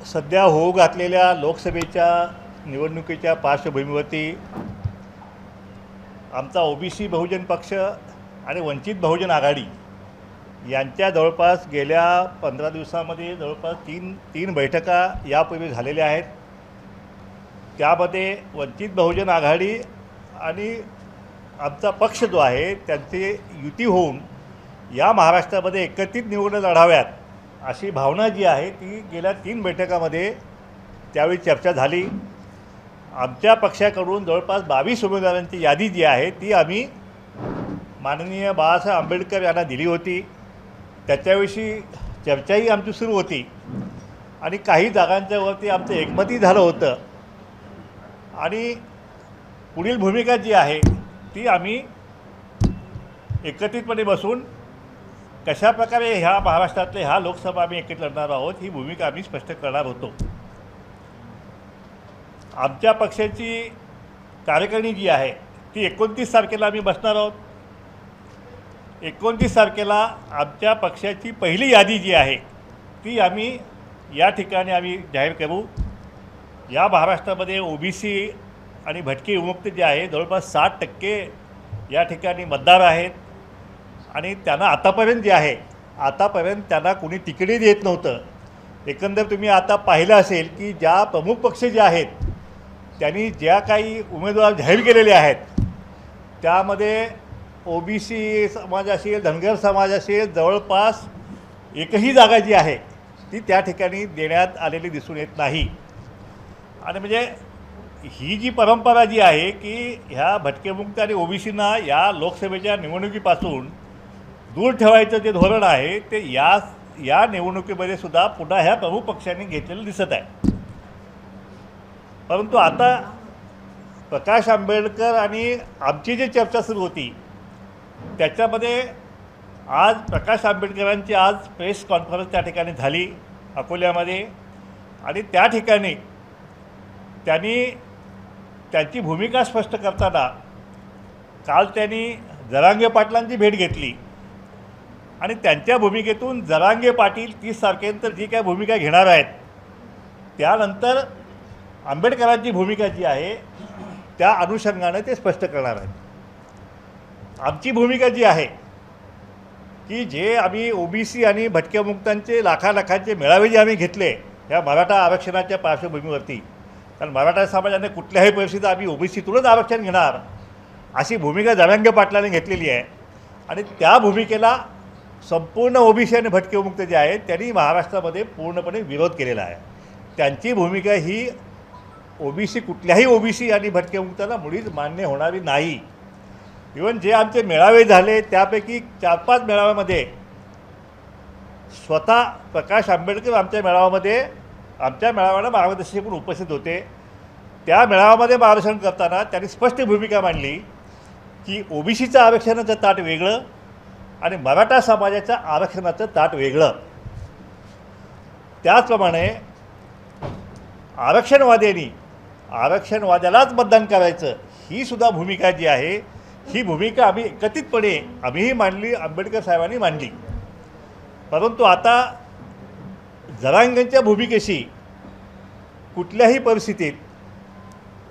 सध्या होऊ घातलेल्या लोकसभेच्या निवडणुकीच्या पार्श्वभूमीवरती आमचा ओबीसी बहुजन पक्ष आणि वंचित बहुजन आघाडी यांच्या जवळपास गेल्या 15 दिवसामध्ये जवळपास तीन बैठका यापूर्वी झालेल्या आहेत। त्यामध्ये वंचित बहुजन आघाडी आणि आमचा पक्ष जो आहे त्यांचे युती होऊन या महाराष्ट्रामध्ये एकत्रित निवडणूक लढाव्यात अशी भावना जी आहे ती गेल्या 3 बैठकामध्ये त्यावेळी चर्चा झाली। आमच्या पक्षाकडून जवळपास 22 उमेदवारांची यादी जी आहे ती आम्ही माननीय बाळासाहेब आंबेडकर यांना दिली होती। त्याच्याविषयी चर्चाही आमची सुरू होती आणि काही जागांच्यावरती आमचं एकमतही झालं होतं आणि पुढील भूमिका जी आहे ती आम्ही एकत्रितपणे बसून कशाप्रकारे ह्या महाराष्ट्रातले ह्या लोकसभा आम्ही एकत्रित लढणार आहोत ही भूमिका आम्ही स्पष्ट करणार होतो। आमच्या पक्षाची कार्यकारिणी जी आहे ती 29 तारखेला आम्ही बसणार आहोत। 29 तारखेला आमच्या पक्षाची पहिली यादी जी आहे ती आम्ही या ठिकाणी आम्ही जाहीर करू। या महाराष्ट्रामध्ये ओबीसी आणि भटके विमुक्त जे आहे जवळपास 60% या ठिकाणी मतदार आहेत आणि त्यांना आतापर्यंत जे आहे त्यांना कोणी तिकीटही देत नव्हतं। एकंदर तुम्ही आता पाहिलं असेल की ज्या प्रमुख पक्ष जे आहेत त्यांनी ज्या काही उमेदवार जाहीर केलेले आहेत त्यामध्ये ओबीसी समाज असेल, धनगर समाज असेल, जवळपास एकही जागा जी आहे ती त्या ठिकाणी देण्यात आलेली दिसून येत नाही। आणि म्हणजे ही जी परंपरा जी आहे की ह्या भटकेमुक्त आणि ओबीसींना या लोकसभेच्या निवडणुकीपासून दूर ठेवायचं जे धोरण आहे ते या निवडणुकीमध्ये सुद्धा पुन्हा ह्या प्रमुख पक्षांनी घेतलेलं दिसत आहे। परंतु आता प्रकाश आंबेडकर आणि आमची जी चर्चा सुरू होती त्याच्यामध्ये आज प्रकाश आंबेडकरांची आज प्रेस कॉन्फरन्स त्या ठिकाणी झाली अकोल्यामध्ये आणि त्या ठिकाणी त्यांनी त्यांची भूमिका स्पष्ट करताना काल त्यांनी जरांगे पाटलांची भेट घेतली आणि त्यांच्या भूमिकेतून जरांगे पाटील 30 तारखेनंतर जी काय भूमिका घेणार आहेत त्यानंतर आंबेडकरांची भूमिका जी आहे त्या अनुषंगाने ते स्पष्ट करणार आहेत। आमची भूमिका जी आहे की जे आम्ही ओबीसी आणि भटक्यामुक्तांचे लाखांचे मेळावे जे आम्ही घेतले ह्या मराठा आरक्षणाच्या पार्श्वभूमीवरती, कारण मराठा समाजाने कुठल्याही परिस्थितीत आम्ही ओबीसीतूनच आरक्षण घेणार अशी भूमिका जरांगे पाटलांनी घेतलेली आहे आणि त्या भूमिकेला संपूर्ण ओबीसी आणि भटकेमुक्त जे आहेत त्यांनी महाराष्ट्रामध्ये पूर्णपणे विरोध केलेला आहे। त्यांची भूमिका ही कुठल्याही ओबीसी आणि भटकेमुक्तांना मुळीच मान्य होणारी नाही। इवन जे आमचे मेळावे झाले त्यापैकी 4-5 मेळाव्यामध्ये स्वतः प्रकाश आंबेडकर आमच्या मेळाव्याला मार्गदर्शक म्हणून उपस्थित होते। त्या मेळाव्यामध्ये मार्गदर्शन करताना त्यांनी स्पष्ट भूमिका मांडली की ओबीसीचं आरक्षणाचं ताट वेगळं आणि मराठा समाजाच्या आरक्षणाचं ताट वेगळं। त्याचप्रमाणे आरक्षणवाद्यालाच मतदान करायचं ही सुद्धा भूमिका जी आहे ही भूमिका आम्ही एकत्रितपणे आम्हीही मांडली, आंबेडकर साहेबांनी मांडली। परंतु आता जरांगेंच्या भूमिकेशी कुठल्याही परिस्थितीत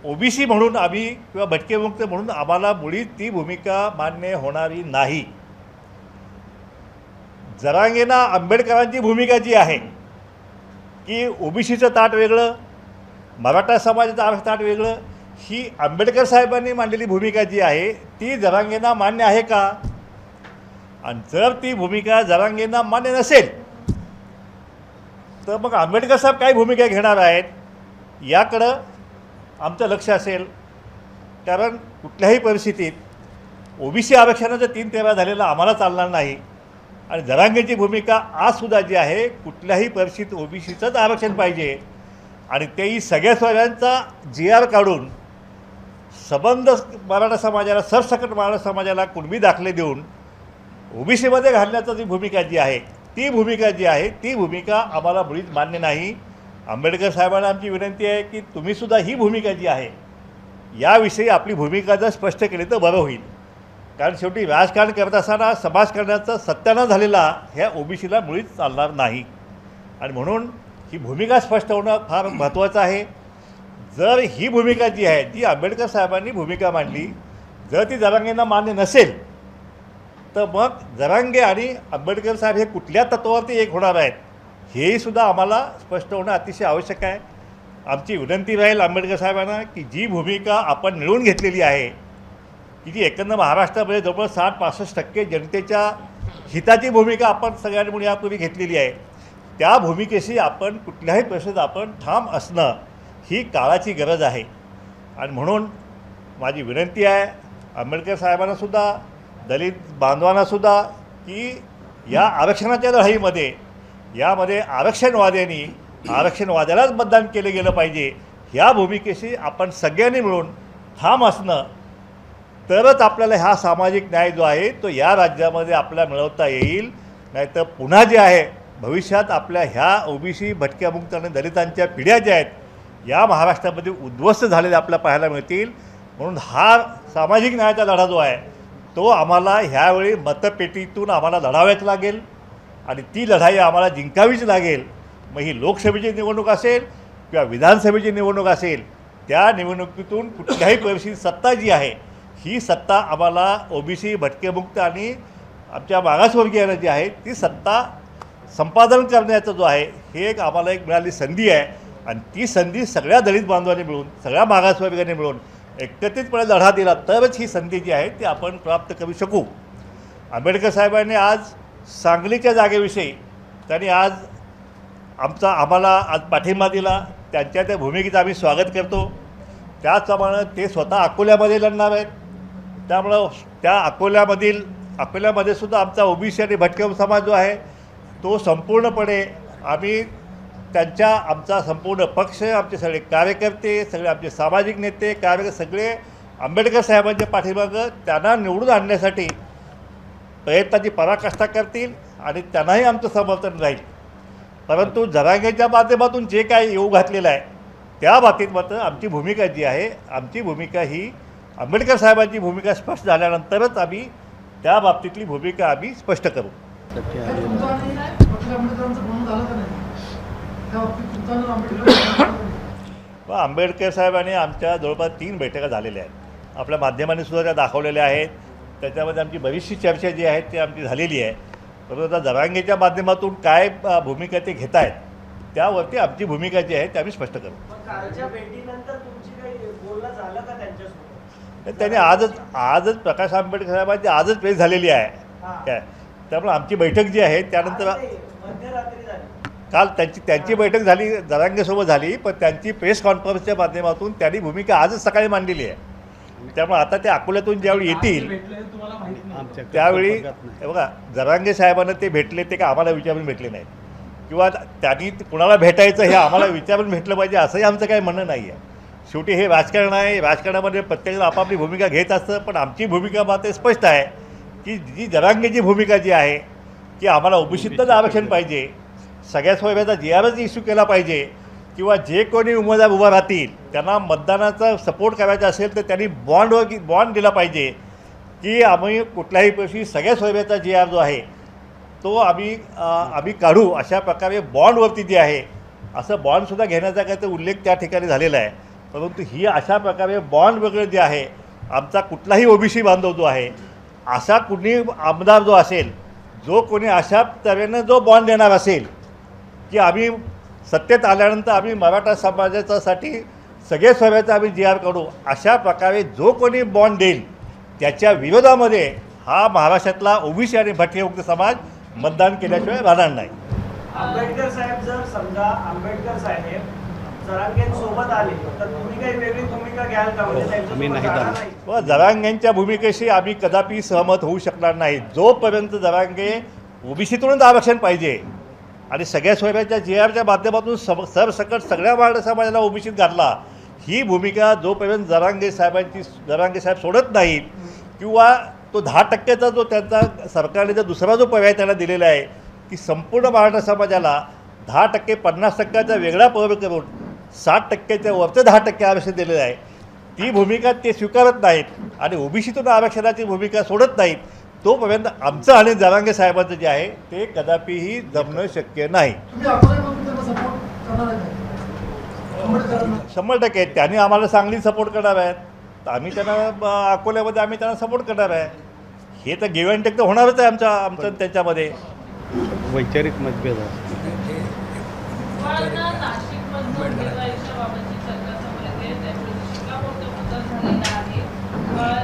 ओबीसी म्हणून आम्ही किंवा भटकेमुक्त म्हणून आम्हाला मुळीच ती भूमिका मान्य होणारी नाही। जरांगेंना आंबेडकरांची भूमिका जी आहे की ओबीसीचं ताट वेगळं, मराठा समाजाचं ताट वेगळं, ही आंबेडकर साहेबांनी मांडलेली भूमिका जी आहे ती जरांगेंना मान्य आहे का? आणि जर ती भूमिका जरांगेंना मान्य नसेल तर मग आंबेडकर साहेब काय भूमिका घेणार आहेत याकडं आमचं लक्ष असेल। कारण कुठल्याही परिस्थितीत ओबीसी आरक्षणाचं 3-13 झालेलं आम्हाला चालणार नाही आणि जरांगेंची भूमिका आजसुद्धा जी आहे कुठल्याही परिस्थितीत ओबीसीचंच आरक्षण पाहिजे आणि तेही सगळ्यांचा GR काढून संबंध मराठा समाजाला, सरसकट मराठा समाजाला कुणबी दाखले देऊन ओबीसीमध्ये घालण्याची जी भूमिका जी आहे ती भूमिका आम्हाला मुळीच मान्य नाही। आंबेडकर साहेबांना आमची विनंती आहे की तुम्हीसुद्धा ही भूमिका जी आहे याविषयी आपली भूमिका जर स्पष्ट केली तर बरं होईल। कारण शेवटी राजकारण करत असताना समाजकारणाचा सत्यानाश झालेला ह्या ओबीसीला मुळीच चालणार नाही आणि म्हणून ही भूमिका स्पष्ट होणं फार महत्त्वाचं आहे. जर ही भूमिका जी आहे ती आंबेडकर साहेबांनी भूमिका मांडली, जर ती जरांगेंना मान्य नसेल तर मग जरांगे आणि आंबेडकर साहेब हे कुठल्या तत्त्वावरती एक होणार आहेत हेही सुद्धा आम्हाला स्पष्ट होणं अतिशय आवश्यक आहे. आमची विनंती राहील आंबेडकर साहेबांना की जी भूमिका आपण मिळवून घेतलेली आहे की जी एकंदर महाराष्ट्रामध्ये जवळपास 60-65% जनतेच्या हिताची भूमिका आपण सगळ्यांनी म्हणून यापूर्वी घेतलेली आहे, त्या भूमिकेशी आपण कुठल्याही परिस्थितीत आपण ठाम असणं ही काळाची गरज आहे. आणि म्हणून माझी विनंती आहे आंबेडकर साहेबांनासुद्धा, दलित बांधवांनासुद्धा की या आरक्षणाच्या लढाईमध्ये यामध्ये आरक्षणवाद्यांनी आरक्षणवाद्यालाच मतदान केलं गेलं पाहिजे ह्या भूमिकेशी आपण सगळ्यांनी मिळून ठाम असणं, तरच आपल्याला हा सामाजिक न्याय जो आहे तो या राज्यामध्ये आपल्याला मिळवता येईल. नाहीतर पुन्हा जे आहे भविष्यात आपल्या ह्या ओबीसी भटक्यामुक्त आणि दलितांच्या पिढ्या ज्या आहेत या महाराष्ट्रामध्ये उद्ध्वस्त झालेल्या आपल्याला पाहायला मिळतील. म्हणून हा सामाजिक न्यायाचा लढा जो आहे तो आम्हाला ह्यावेळी मतपेटीतून आम्हाला लढावाच लागेल आणि ती लढाई आम्हाला जिंकावीच लागेल. मग ही लोकसभेची निवडणूक असेल किंवा विधानसभेची निवडणूक असेल, त्या निवडणुकीतून कुठल्याही परिस्थितीत सत्ता जी आहे ही सत्ता आम्हाला ओबीसी भटकेमुक्त आणि आमच्या मागासवर्गीयांना जी आहे ती सत्ता संपादन करण्याचा जो आहे हे एक आम्हाला एक मिळाली संधी आहे. आणि ती संधी सगळ्या दलित बांधवांनी मिळून, सगळ्या मागासवर्गीयांनी मिळून एकत्रितपणे लढा दिला तरच ही संधी जी आहे ती आपण प्राप्त करू शकू. आंबेडकर साहेबांनी आज सांगलीच्या जागेविषयी त्यांनी आज आम्हाला आज पाठिंबा दिला, त्यांच्या त्या भूमिकेचं आम्ही स्वागत करतो. त्याचप्रमाणे ते स्वतः अकोल्यामध्ये लढणार आहेत, त्यामुळं त्या अकोल्यामध्ये सुद्धा आमचा ओबीसी आणि भटकम समाज जो आहे तो संपूर्णपणे आम्ही आमचा संपूर्ण पक्ष, आमचे सगळे कार्यकर्ते, सगळे आमचे सामाजिक नेते कार्यकर्ते सगळे आंबेडकर साहेबांच्या पाठीमागं त्यांना निवडून आणण्यासाठी प्रयत्नाची पराकाष्ठा करतील आणि त्यांनाही आमचं समर्थन राहील. परंतु जरांगेच्या माध्यमातून जे काही येऊ घातलेलं आहे त्या बाबतीत मात्र आमची भूमिका जी आहे, आमची भूमिका ही आंबेडकर साहेबांची भूमिका स्पष्ट झाल्यानंतरच आम्ही त्या बाबतीतली भूमिका आम्ही स्पष्ट करू. आंबेडकर साहेबांनी आमच्या जवळपास 3 बैठका झालेल्या आहेत, आपल्या माध्यमांनी सुद्धा त्या दाखवलेल्या आहेत. त्याच्यामध्ये आमची बरीचशी चर्चा जी आहे ती आमची झालेली आहे. परंतु आता जरांगेच्या माध्यमातून काय भूमिका ते घेत आहेत त्यावरती आमची भूमिका जी आहे ती आम्ही स्पष्ट करू. त्यांनी आजच प्रकाश आंबेडकर साहेबांची आजच प्रेस झालेली आहे काय, त्यामुळे आमची बैठक जी आहे त्यानंतर काल त्यांची बैठक झाली, जरांगेसोबत झाली, पण त्यांची प्रेस कॉन्फरन्सच्या माध्यमातून त्यांनी भूमिका आजच सकाळी मांडलेली आहे. त्यामुळे आता ते अकोल्यातून ज्यावेळी येतील त्यावेळी बघा जरांगे साहेबांना ते भेटले ते का आम्हाला विचारून भेटले नाहीत किंवा त्यांनी कुणाला भेटायचं हे आम्हाला विचारून भेटलं पाहिजे असंही आमचं काही म्हणणं नाही आहे. शेवटी हे राजकारण आहे, राजकारणामध्ये प्रत्येकजण आपापली भूमिका घेत असतं, पण आमची भूमिका मात्र स्पष्ट आहे की जी जरांगेची भूमिका जी आहे की आम्हाला ओबीसीतच आरक्षण पाहिजे, सगळ्या सोयऱ्याचा GRच इश्यू केला पाहिजे किंवा जे कोणी उमेदवार उभा राहतील त्यांना मतदानाचा सपोर्ट करायचा असेल तर त्यांनी बॉन्ड दिला पाहिजे की आम्ही कुठल्याही पैकी सगळ्या सोयऱ्याचा GR जो आहे तो आम्ही काढू, अशा प्रकारे बॉन्डवरती जे आहे असं बॉन्डसुद्धा घेण्याचा काय तर उल्लेख त्या ठिकाणी झालेला आहे. परंतु ही अशा प्रकारे बॉन्ड वगैरे जे आहे आमचा कुठलाही ओबीसी बांधव जो आहे असा कुणी आमदार जो असेल, जो कोणी अशा तऱ्हेनं जो बॉन्ड देणार असेल की आम्ही सत्तेत आल्यानंतर आम्ही मराठा समाजाच्यासाठी सगळे सोयऱ्याचा आम्ही GR काढू, अशा प्रकारे जो कोणी बॉन्ड देईल त्याच्या विरोधामध्ये हा महाराष्ट्रातला ओबीसी आणि भटकेमुक्त समाज मतदान केल्याशिवाय राहणार नाही. आंबेडकर साहेब जर समजा आंबेडकर साहेब जरांगेंसोबत आले तर तुम्ही काही वेगळी भूमिका घ्याल का? म्हणजे जरांगेंच्या भूमिकेशी आम्ही कदापि सहमत होऊ शकणार नाही. जोपर्यंत जरांगे ओबीसीतूनच आरक्षण पाहिजे आणि सगळ्या सोयऱ्याच्या GRच्या माध्यमातून सरसकट सगळ्या मराठा समाजाला ओबीसीत घातला, ही भूमिका जोपर्यंत जरांगे साहेब सोडत नाहीत किंवा तो 10% जो त्यांचा सरकारने जो दुसरा जो पर्याय त्यांना दिलेला आहे की संपूर्ण मराठा समाजाला 10% 50%चा वेगळा पर्याय करून 60%च्या वरचं 10% आरक्षण दिलेलं आहे, ती भूमिका ते स्वीकारत नाहीत आणि ओबीसीतून आरक्षणाची भूमिका सोडत नाहीत. तोपर्यंत आमचं आणि जरांगे साहेबांचं जे आहे ते कदापिही जमणं शक्य नाही. 100% त्यांनी आम्हाला चांगली सपोर्ट करणार आहेत, तर आम्ही त्यांना अकोल्यामध्ये आम्ही त्यांना सपोर्ट करणार आहे. हे तर गिव्ह अँड टेक तर होणारच आहे आमचं त्यांच्यामध्ये. वैचारिक मतभेद आहे.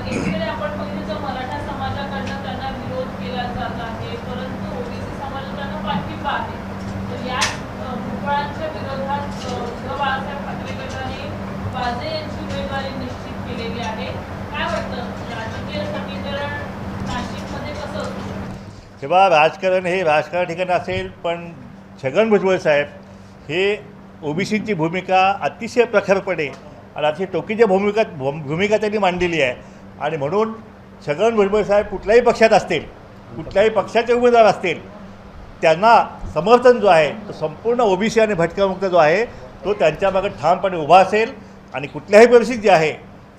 एकीकडे आपण बघितलं मराठा समाजाकडनं त्यांना विरोध केला जात आहे, परंतु ओबीसी समाजाकडनं पाठिंबा आहे. तर या भुजबळांच्या विरोधात बाळासाहेब ठाकरे गटाने वाजे यांची उमेदवारी निश्चित केलेली आहे. काय वाटतं राजकीय समीकरण नाशिकमध्ये कसं असतं? तेव्हा राजकारण हे राजकारण ठिकाणी असेल, पण छगन भुजबळ साहेब हे ओबीसीची भूमिका अतिशय प्रखरपणे आणि अतिशय टोकीची भूमिका त्यांनी मांडलेली आहे. आणि म्हणून छगन भुजबळ साहेब कुठल्याही पक्षात असतील, कुठल्याही पक्षाचे उमेदवार असतील, त्यांना समर्थन जो आहे तो संपूर्ण ओबीसी आणि भटक्यामुक्त जो आहे तो त्यांच्यामागे ठामपणे उभा असेल. आणि कुठल्याही परिस्थिती जी आहे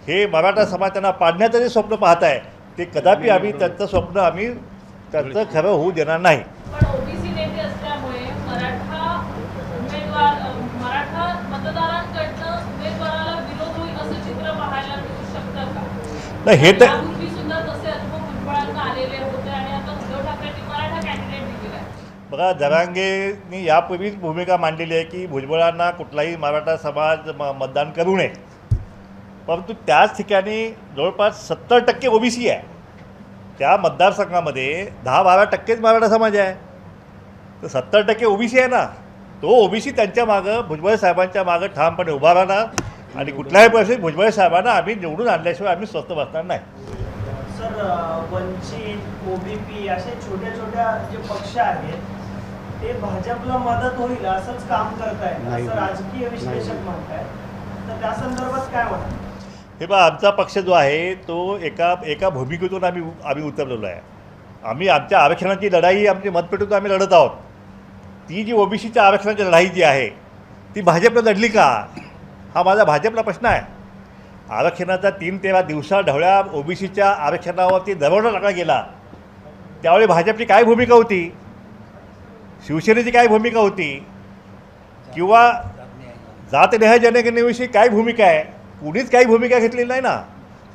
हे मराठा समाज त्यांना पाडण्याचं जे स्वप्न पाहत आहे ते कदापि आम्ही त्यांचं स्वप्न आम्ही त्यांचं खरं होऊ देणार नाही. पण ओबीसी नेते असल्यामुळे मराठा मतदारांकडनं उमेदवाराला विरोध होईल असं चित्र पाहायला मिळू शकतं का? नाही, हे तर यापूर्वी सुद्धा तसे अनुभव भुजबळांना आलेले होते आणि आता उद्धव ठाकरेंनी मराठा कॅन्डिडेट दिलेला आहे. बघा, जरांगेंनी यापूर्वीच भूमिका मांडलेली आहे की भुजबळांना कुठलाही मराठा समाज मतदान करू नये. परंतु त्याच ठिकाणी जवळपास 70% ओबीसी आहे. त्या मतदारसंघामध्ये 10-12%च मराठा समाज आहे. तर 70% ओबीसी आहे ना, तो ओबीसी त्यांच्या मागं भुजबळ साहेबांच्या मागं ठामपणे उभा राहणार आणि कुठल्याही परिस्थितीत भुजबळ साहेबांना आम्ही निवडून आणल्याशिवाय आम्ही स्वस्त बसणार नाही. सर, वंचित, ओबीपी असे छोट्या छोट्या जे पक्ष आहेत ते भाजपला मदत होईल असंच काम करतायत असं राजकीय विश्लेषक म्हणतायत. तर त्या संदर्भात काय वाटतं? हे बघा, आमचा पक्ष जो आहे तो एका भूमिकेतून आम्ही उतरलेलो आहे. आम्ही आमच्या आरक्षणाची लढाई आमची मतपेटीतून आम्ही लढत आहोत. ती जी ओबीसीच्या आरक्षणाची लढाई जी आहे ती भाजपला लढली का, हा माझा भाजपला प्रश्न आहे. आरक्षणाचा 3-13 दिवसा ढवळ्या ओबीसीच्या आरक्षणावरती दरवाजा टाकला गेला त्यावेळी भाजपची काय भूमिका होती, शिवसेनेची काय भूमिका होती, किंवा जातनिहाय जनगणनेविषयी काय भूमिका आहे, कुणीच काही भूमिका घेतलेली नाही ना.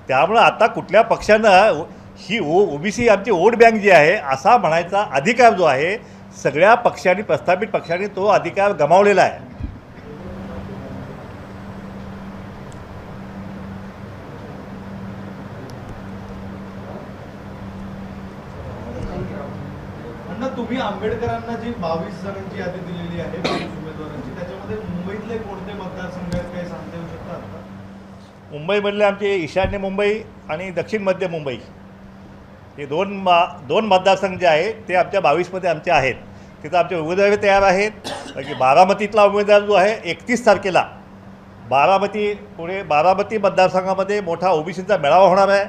त्यामुळं आता कुठल्या पक्षानं ही ओबीसी आमची वोट बँक जी आहे असा म्हणायचा अधिकार जो आहे सगळ्या पक्षांनी, प्रस्थापित पक्षांनी तो अधिकार गमावलेला आहे. अण्णा, तुम्ही आंबेडकरांना जी 22 जणांची यादी दिलेली आहे 22 उमेदवारांची, त्याच्यामध्ये मुंबईतले कोणते मतदारसंघ आहेत काही सांगता येऊ शकतात का? मुंबईमधले आमचे ईशान्य मुंबई आणि दक्षिण मध्य मुंबई हे दोन मतदारसंघ जे आहेत ते आमच्या 22मध्ये आमचे आहेत. तिथं आमचे उमेदवार तयार आहेत. बाकी बारामतीतला उमेदवार जो आहे 31 तारखेला बारामती मतदारसंघामध्ये मोठा ओबीसीचा मेळावा होणार आहे.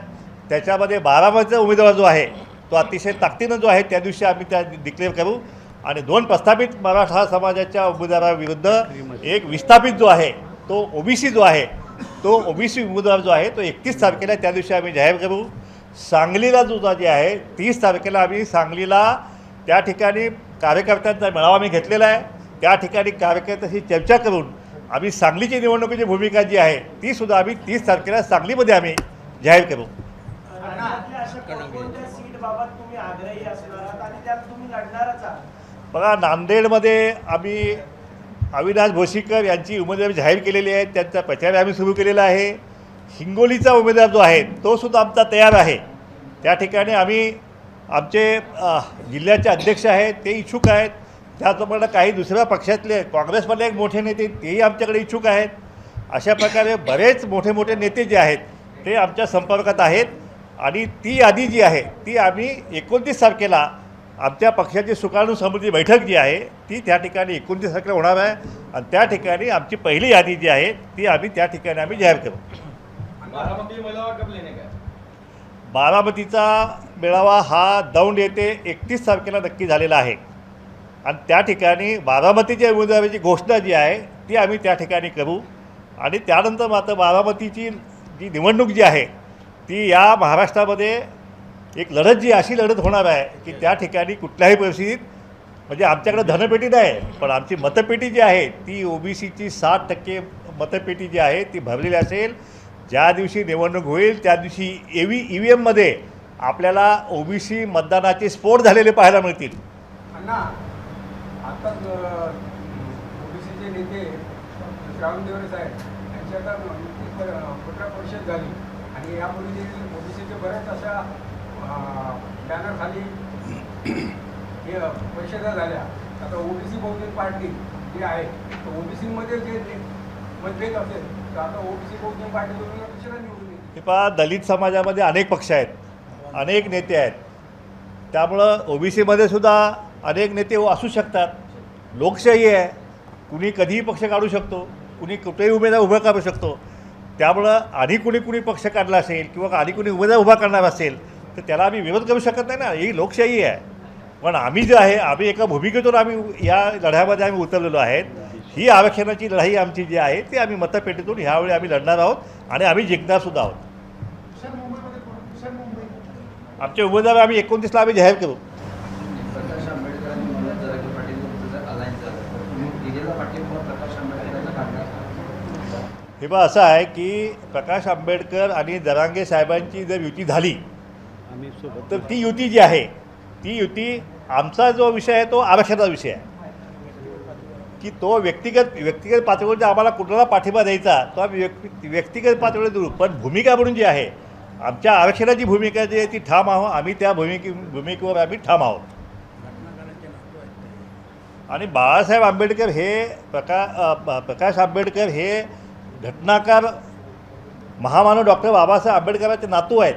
त्याच्यामध्ये बारामतीचा उमेदवार जो आहे तो अतिशय ताकदीनं जो आहे त्या दिवशी आम्ही त्या डिक्लेअर करू. आणि 2 प्रस्थापित मराठा समाजाच्या उमेदवाराविरुद्ध एक विस्थापित जो आहे तो ओबीसी जो आहे तो ओबीसी उमेदवार जो आहे तो 31 तारखेला त्या दिवशी आम्ही जाहीर करू. सांगलीला जो जे आहे 30 तारखेला आम्ही सांगलीला त्या ठिकाणी कार्यकर्त्यांचा मेळावा आम्ही घेतलेला आहे. त्या ठिकाणी कार्यकर्त्यांशी चर्चा करून आम्ही सांगलीची निवडणुकीची भूमिका जी आहे ती सुद्धा आम्ही 30 तारखेला सांगलीमध्ये आम्ही जाहीर करू. राज्यातल्या अशा कोणकोणत्या सीट बाबत तुम्ही आग्रही असणार आहात आणि त्यात तुम्ही लढणारच आहात? बघा, नांदेडमध्ये आम्ही अविनाश भोसीकर यांची उमेदवारी जाहीर केलेली आहे. त्यांचा प्रचार आम्ही सुरू केलेला आहे. हिंगोलीचा उमेदवार जो आहे तो सुद्धा आमचा तयार आहे. त्या ठिकाणी आम्ही आमचे जिल्ह्याचे अध्यक्ष आहेत ते इच्छुक आहेत. त्याचप्रमाणे काही दुसऱ्या पक्षातले काँग्रेसमधले एक मोठे नेते तेही आमच्याकडे इच्छुक आहेत. अशा प्रकारे बरेच मोठे मोठे नेते जे आहेत ते आमच्या संपर्कात आहेत. आणि ती यादी जी आहे ती आम्ही 29 तारखेला आमच्या पक्षाची सुकाणू समिती बैठक जी आहे ती त्या ठिकाणी 29 तारखेला होणार आहे. आणि त्या ठिकाणी आमची पहिली यादी जी आहे ती आम्ही त्या ठिकाणी आम्ही जाहीर करू. बारामतीचा मेळावा हा दौंड येथे 31 तारखेला नक्की झालेला आहे. आणि त्या ठिकाणी बारामतीच्या उमेदवाराची घोषणा जी आहे ती आम्ही त्या ठिकाणी करू. आणि त्यानंतर मात्र बारामतीची जी निवडणूक जी आहे ती या महाराष्ट्रामध्ये एक लढत जी अशी लढत होणार आहे की त्या ठिकाणी कुठल्याही परिस्थितीत म्हणजे आमच्याकडे धनपेटी नाही, पण आमची मतपेटी जी आहे ती ओबीसीची 60% मतपेटी जी आहे ती भरलेली असेल. ज्या दिवशी निवडणूक होईल त्या दिवशी EVMमध्ये आपल्याला ओबीसी मतदानाचे स्फोट झालेले पाहायला मिळतील. अण्णा आता ओबीसीचे नेते श्रावण देवरे साहेब यांची आता पत्र परिषद झाली आणि यापूर्वी ओबीसीचे बऱ्याच अशा बॅनर खाली परिषदा झाल्या. आता ओबीसी बहुजन पार्टी जी आहे तर ओबीसीमध्ये जे मतभेद असेल तर आता ओबीसी बहुजन पार्टीकडून कशाला निवडून येईल? हे पहा, दलित समाजामध्ये अनेक पक्ष आहेत, अनेक नेते आहेत. त्यामुळं ओबीसीमध्ये सुद्धा अनेक नेते असू शकतात. लोकशाही आहे, कुणी कधीही पक्ष काढू शकतो, कुणी कुठेही उमेदवार उभा करू शकतो. त्यामुळं आणि कुणी पक्ष काढला असेल किंवा आणि कुणी उमेदवार उभा करणार असेल तर त्याला आम्ही विरोध करू शकत नाही ना, ही लोकशाही आहे. पण आम्ही जे आहे आम्ही एका भूमिकेतून आम्ही या लढ्यामध्ये आम्ही उतरलेलो आहेत. ही आरक्षणाची लढाई आमची जी आहे ती आम्ही मतपेटीतून ह्यावेळी आम्ही लढणार आहोत आणि आम्ही जिंकणार सुद्धा आहोत. आमचे उमेदवार आम्ही 29ला आम्ही जाहीर करू. प्रकाश आंबेडकरांनी मनोज जरांगे पाटील जर अलायन्स झालं दिलेला पाठिंबा प्रकाश आंबेडकरांना काढणार. हे बा असं आहे की प्रकाश आंबेडकर आणि जरांगे साहेबांची जर युती झाली आम्ही सोबत तर ती युती जी आहे ती युती आमचा जो विषय आहे तो आरक्षणाचा विषय आहे की तो व्यक्तिगत पातळीवर आम्हाला कुठला पाठिंबा द्यायचा तो आम्ही व्यक्तिगत पातळीवर देऊ. पण भूमिका म्हणून जी आहे आमच्या आरक्षणाची भूमिका जी आहे ती ठाम आहोत. आम्ही त्या भूमिकेवर आम्ही ठाम आहोत. आणि बाळासाहेब आंबेडकर हे प्रकाश आंबेडकर हे घटनाकार महामानव डॉक्टर बाबासाहेब आंबेडकरांचे नातू आहेत.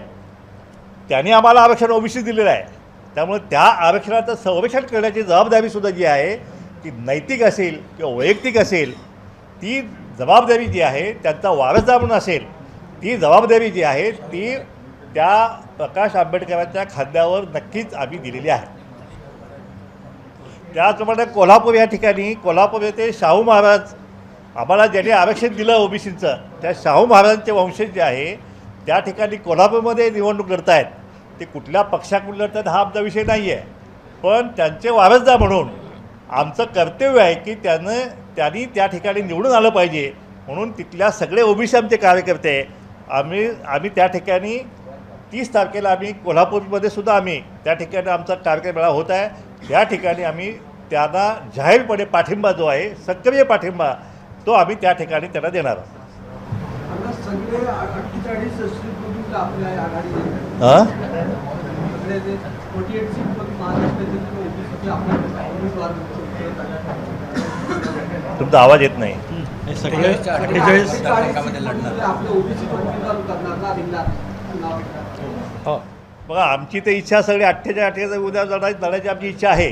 त्यांनी आम्हाला आरक्षण ओबीसी दिलेलं आहे. त्यामुळे त्या आरक्षणाचं संरक्षण करण्याची जबाबदारीसुद्धा जी आहे ती नैतिक असेल किंवा वैयक्तिक असेल, ती जबाबदारी जी आहे त्यांचा वारसदार म्हणून असेल, ती जबाबदारी जी आहे ती त्या प्रकाश आंबेडकरांच्या खांद्यावर नक्कीच आम्ही दिलेली आहे. त्याचप्रमाणे कोल्हापूर या ठिकाणी कोल्हापूर येथे शाहू महाराज आम्हाला ज्यांनी आरक्षण दिलं ओबीसीचं त्या शाहू महाराजांचे वंशज जे आहे त्या ठिकाणी कोल्हापूरमध्ये निवडणूक लढत आहेत. ते कुठल्या पक्षाकडून लढतात हा आमचा विषय नाही आहे, पण त्यांचे वारसदार म्हणून आमचं कर्तव्य आहे की त्यांनी त्या ठिकाणी निवडून आलं पाहिजे. म्हणून तिथल्या सगळे ओबीसी आमचे कार्यकर्ते आम्ही त्या ठिकाणी 30 तारखेला आम्ही कोल्हापूरमध्ये सुद्धा आम्ही त्या ठिकाणी आमचा कार्यक्रम मेळावा होत आहे. त्या ठिकाणी आम्ही त्यांना जाहीरपणे पाठिंबा जो आहे सक्रिय पाठिंबा तो आम्ही त्या ठिकाणी त्यांना देणार आहोत. सगळे 48 सीट आपल्या आघाडी हां सगळे जे 48 सीट महाराष्ट्राचे ओबीसीचे आपल्या तुमचा आवाज येत नाही. सगळे 48 आपल्या ओबीसी करणार. हो बघा आमची तर इच्छा सगळी 48 उद्या लढायची आमची इच्छा आहे.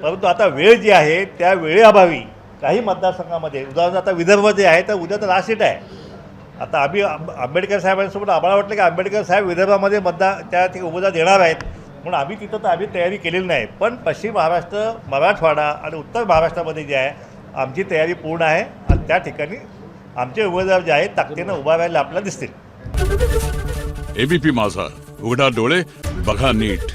परंतु आता वेळ जी आहे त्या वेळेअभावी काही मतदारसंघामध्ये उदाहरणार्थ आता विदर्भ जे आहे तर उद्या तर लास्ट सीट आहे. आता आम्ही आंबेडकर साहेबांसोबत आम्हाला वाटलं की आंबेडकर साहेब विदर्भामध्ये त्या उमेदवार देणार आहेत म्हणून आम्ही तिथं तर आम्ही तयारी केलेली नाही. पण पश्चिम महाराष्ट्र, मराठवाडा आणि उत्तर महाराष्ट्रामध्ये जे आहे आमची तयारी पूर्ण आहे आणि त्या ठिकाणी आमचे उमेदवार जे आहेत ताकदीनं उभा राहायला आपल्याला दिसतील. एबीपी माझा, उघडा डोळे बघा नीट.